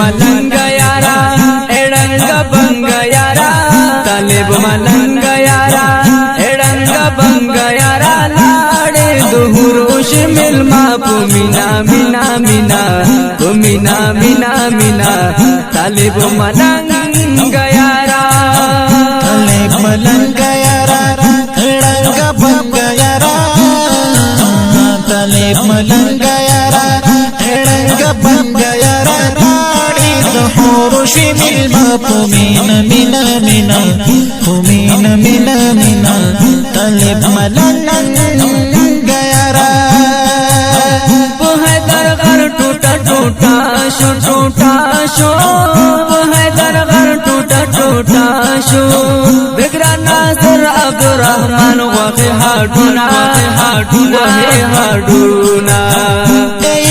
मलंग यारा एड़ंग बंग यारा तालिब मलंग यारा एड़ंग बंग यारा लाड़े दुहुरोश मिलमा पुमिना मिना मिना पुमिना मिना मिना तालिब मलंग यारा तालिब मलंग यारा एड़ंग बंग यारा तालिब मलंग यारा एड़ंग बंग यारा लाड़ी दुहुरोश मिलमा पुमिना मिना मिना पुमिना मिना मिना तालिब मलंग यारा टूटा टूटा शो टूटा शो हैदरगर टूटा टूटा शो बिगरा नासर अब्दुर्रहमान वहे हाडूना वहे हाडूना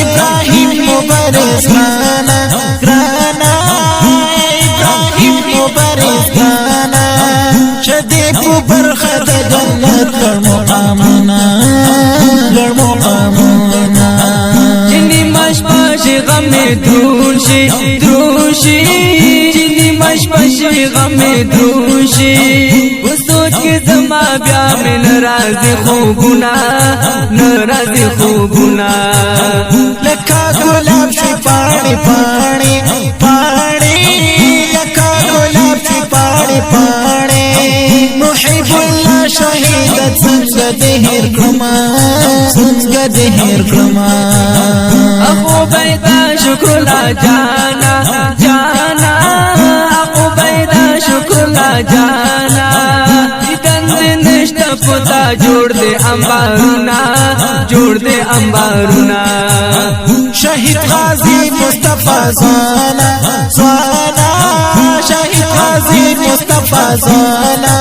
इब्राहिम मुबारक खाना ग्राना इब्राहिम मुबारक खाना शदीप बरखत जन्नत मुकामना गमे द्रूशी द्रूशी जिनी मशपशी गमे द्रूशी वो सोच के जमा ब्या में नाराज़ खूबुना लखा गुलाब से पानी पानी पानी लखा गुलाब से पानी पानी मुहिबुल्लाह शहीदत संग देहर क्रमा अबू बैदा शुक्ला जाना जाना अबू बैदा शुक्ला जाना इतन निष्ठ पुता जोड़ दे अंबारुना शहीद गाजी मुस्तफा ज़ाना ज़ाना शहीद गाजी मुस्तफा ज़ाना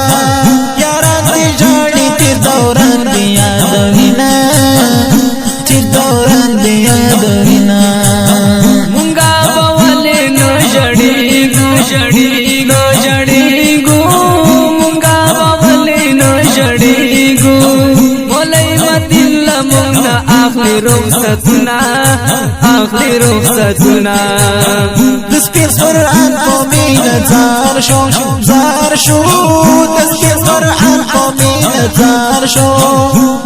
यारान दी जानी तिर दौरान दिया दविना तिर दौरान दिया दविना मुंगा बवले नो जड़ी गो मुंगा बवले नो जड़ी गो मोलाई मदिल्ला मुंगा आखिरी रुखसतुना दस्तीर कुरान कौमीन जार शो दस्तीर कुरान कौमीन जार शो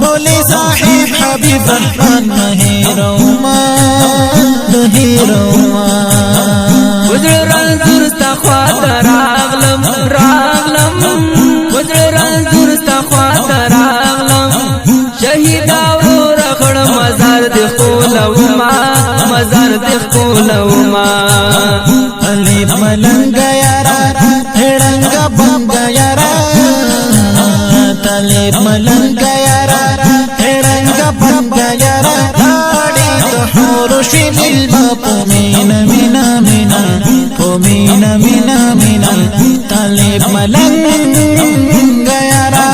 बोले साहिब हबीब रहमान नहीरोमा वज्रल दुरस्ता ख्वातर रागलम वज्रल दुरस्ता ख्वातर रागलम शहीदा वो रखड़ मजार दे खोलवमा तालिब मलंग यारा एड़ंग बंग यारा तालिब मलंग यारा एड़ंग बंग यारा लाड़ी दुहुरोश मिलमा पुमिना मिना मिना पुमिना मिना मिना तालिब मलंग यारा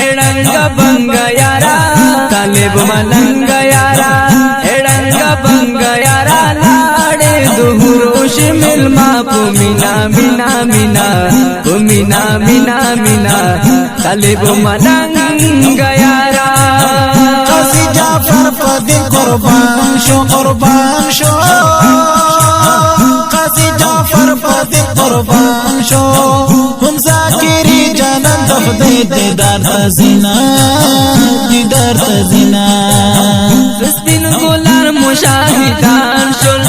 एड़ंग बंग यारा तालिब मलंग यारा एड़ंग बंग यारा लाड़े दुहुरोश मिलमा पुमिना मिना मिना तालिब मलंग यारा काजी जाफर पदी कुर्बान शो काजी जाफर पदी कुर्बान शो हम जाकिरी जानन दखदे दीदार तजिना सस्तिन गोलार मुशाहिदान शुल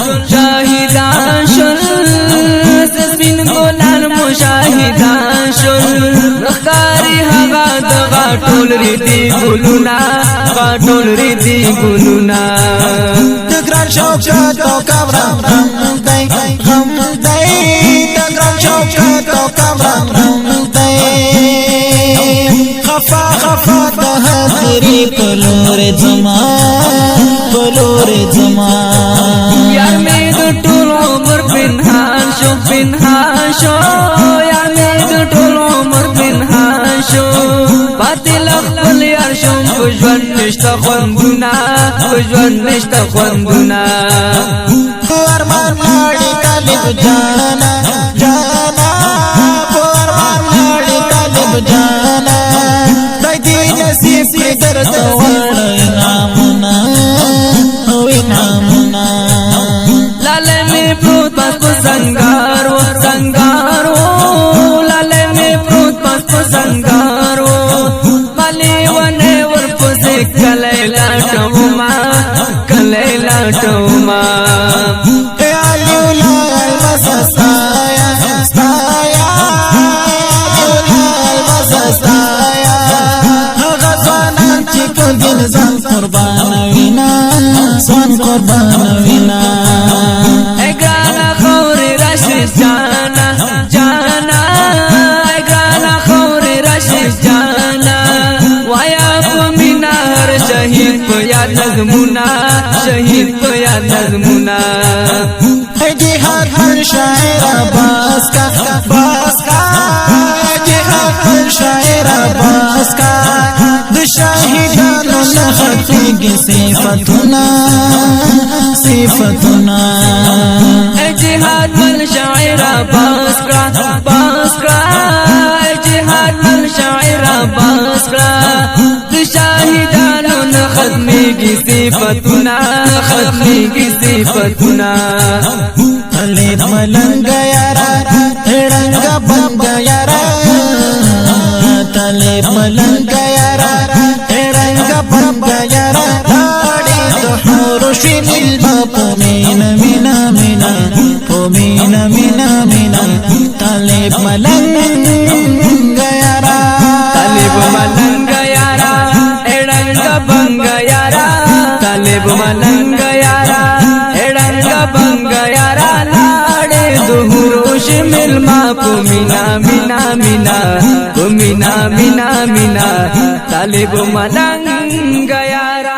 सस्तिन गोलार मुशाहिदान शुल रखारी हवा दगा टोल रीति गुलुना तगरान शौकत तो कमराम हम दई तगरान शौकत तो कमराम दई खफा दहरी पलोरे जमा यार में दो टोल उमर पिन्हान शो यार में दो टोल उमर पिन्हान शो बातिल अखबल यार शोम कुजवन निष्ठा खंदुना अरमान लाड़ी तालिब जाना तालिब जाना दी नसीब के दर्द वाला इनामुना لټوما لال مسستایا ستایا لال مسستایا غزوانان چې کوګل ځان قربان وینا ځان قربان وینا اګرانا خوري راشي جانا جانا اګرانا خوري راشي جانا وایا پمینا هر شهید په یاد نظمونه شهید په یاد نظمونه جهاد هر شاعر باسکا جهاد هر شاعر باسکا د شاهدانو نخطیږي صفتنا صفتنا جهاد من شاعر باسکا جهاد من شاعر باسکا د شاهدانو نختمیږي صفتنا ختمیږي صفتنا طالب ملنگ یارا رنگ بنگ یارا طالب ملنگ یارا رنگ بنگ یارا لاڑی دحور شمیل باپو مینا مینا مینا پو مینا مینا مینا طالب ملنگ یارا طالب ملنگ یارا رنگ بنگ یارا طالب ملنگ یارا رنگ بنگ یارا لاڑے دہروش مل ما پو مینا مینا مینا پو مینا مینا مینا طالب ملنگ یارا